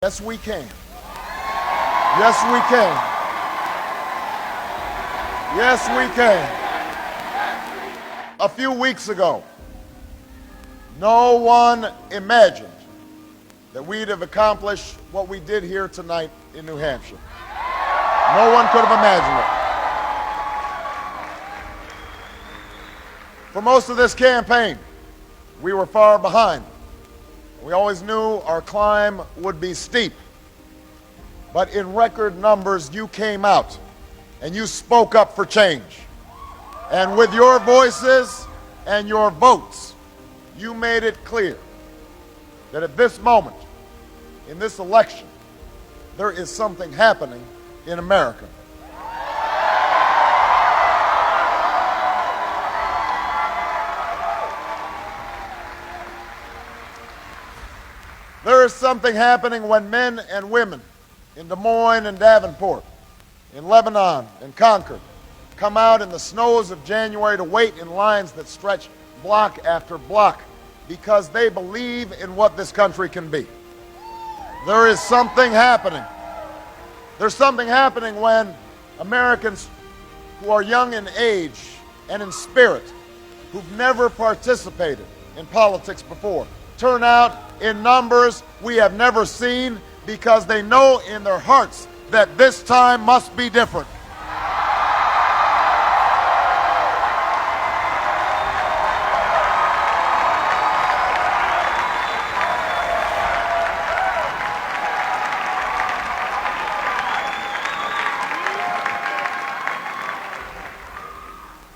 Yes, we can. Yes, we can. Yes, we can. A few weeks ago, no one imagined that we'd have accomplished what we did here tonight in New Hampshire. No one could have imagined it. For most of this campaign, we were far behind. We always knew our climb would be steep. But in record numbers, you came out and you spoke up for change. And with your voices and your votes, you made it clear that at this moment, in this election, there is something happening in America. There is something happening when men and women in Des Moines and Davenport, in Lebanon and Concord, come out in the snows of January to wait in lines that stretch block after block because they believe in what this country can be. There is something happening. There's something happening when Americans who are young in age and in spirit, who've never participated in politics before, turn out in numbers we have never seen because they know in their hearts that this time must be different.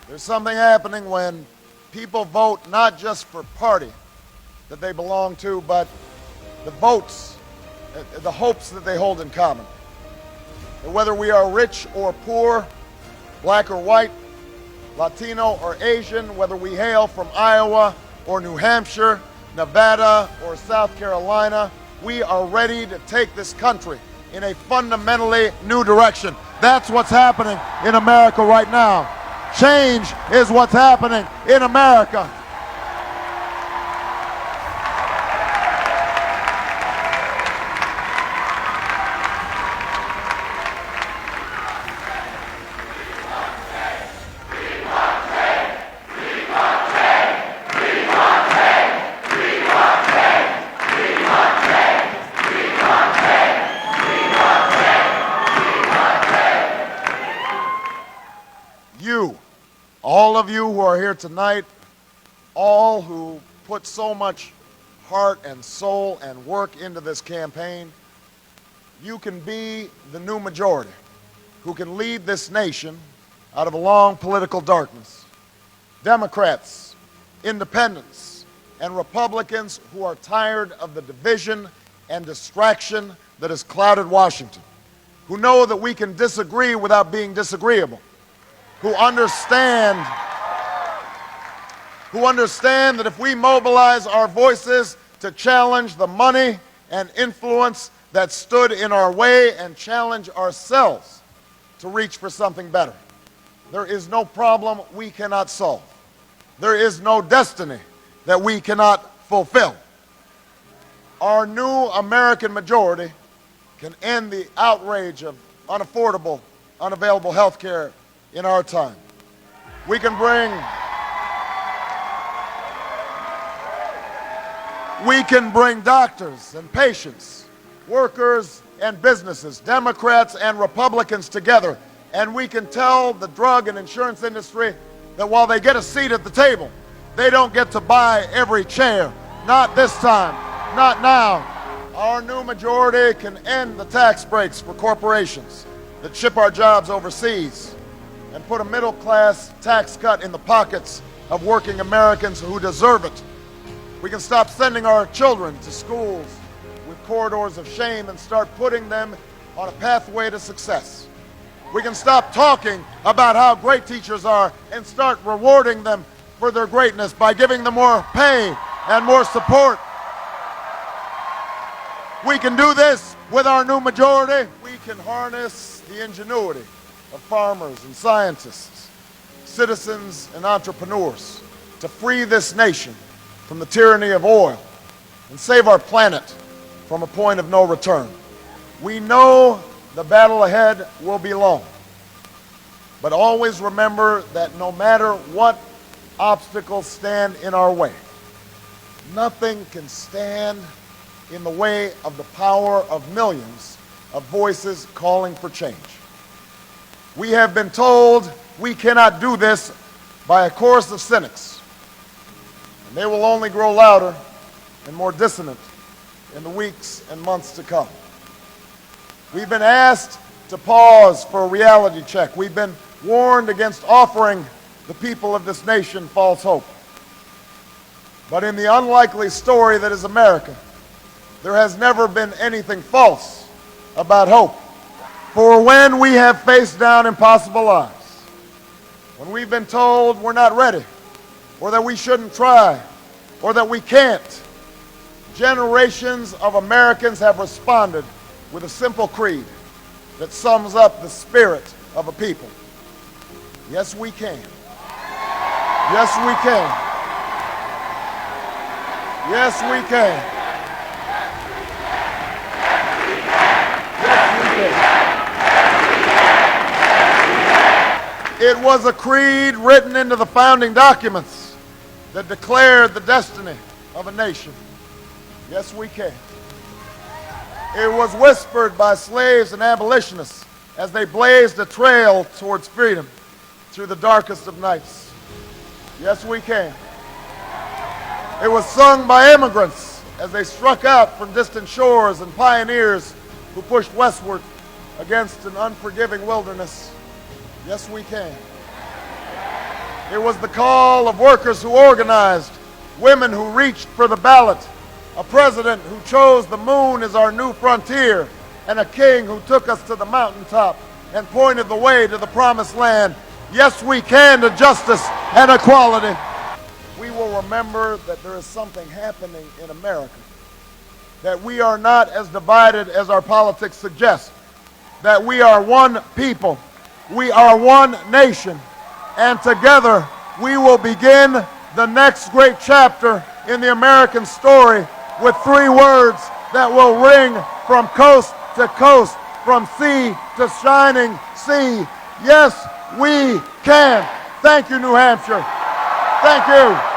There's something happening when people vote not just for party that they belong to, but the votes, the hopes that they hold in common. That whether we are rich or poor, black or white, Latino or Asian, whether we hail from Iowa or New Hampshire, Nevada or South Carolina, we are ready to take this country in a fundamentally new direction. That's what's happening in America right now. Change is what's happening in America. All of you who are here tonight, all who put so much heart and soul and work into this campaign, you can be the new majority who can lead this nation out of a long political darkness. Democrats, independents, and Republicans who are tired of the division and distraction that has clouded Washington, who know that we can disagree without being disagreeable, who understand that if we mobilize our voices to challenge the money and influence that stood in our way and challenge ourselves to reach for something better, there is no problem we cannot solve. There is no destiny that we cannot fulfill. Our new American majority can end the outrage of unaffordable, unavailable health care in our time. We can bring doctors and patients, workers and businesses, Democrats and Republicans together, and we can tell the drug and insurance industry that while they get a seat at the table, they don't get to buy every chair. Not this time, not now. Our new majority can end the tax breaks for corporations that ship our jobs overseas and put a middle-class tax cut in the pockets of working Americans who deserve it. We can stop sending our children to schools with corridors of shame and start putting them on a pathway to success. We can stop talking about how great teachers are and start rewarding them for their greatness by giving them more pay and more support. We can do this with our new majority. We can harness the ingenuity of farmers and scientists, citizens and entrepreneurs to free this nation from the tyranny of oil and save our planet from a point of no return. We know the battle ahead will be long, but always remember that no matter what obstacles stand in our way, nothing can stand in the way of the power of millions of voices calling for change. We have been told we cannot do this by a chorus of cynics, and they will only grow louder and more dissonant in the weeks and months to come. We've been asked to pause for a reality check. We've been warned against offering the people of this nation false hope. But in the unlikely story that is America, there has never been anything false about hope. For when we have faced down impossible odds, when we've been told we're not ready, or that we shouldn't try, or that we can't, generations of Americans have responded with a simple creed that sums up the spirit of a people. Yes, we can. Yes, we can. Yes, we can. Yes, we can. It was a creed written into the founding documents that declared the destiny of a nation. Yes, we can. It was whispered by slaves and abolitionists as they blazed a trail towards freedom through the darkest of nights. Yes, we can. It was sung by immigrants as they struck out from distant shores and pioneers who pushed westward against an unforgiving wilderness. Yes, we can. It was the call of workers who organized, women who reached for the ballot, a president who chose the moon as our new frontier, and a king who took us to the mountaintop and pointed the way to the promised land. Yes, we can to justice and equality. We will remember that there is something happening in America, that we are not as divided as our politics suggest, that we are one people, we are one nation, and together we will begin the next great chapter in the American story with three words that will ring from coast to coast, from sea to shining sea. Yes, we can. Thank you, New Hampshire. Thank you.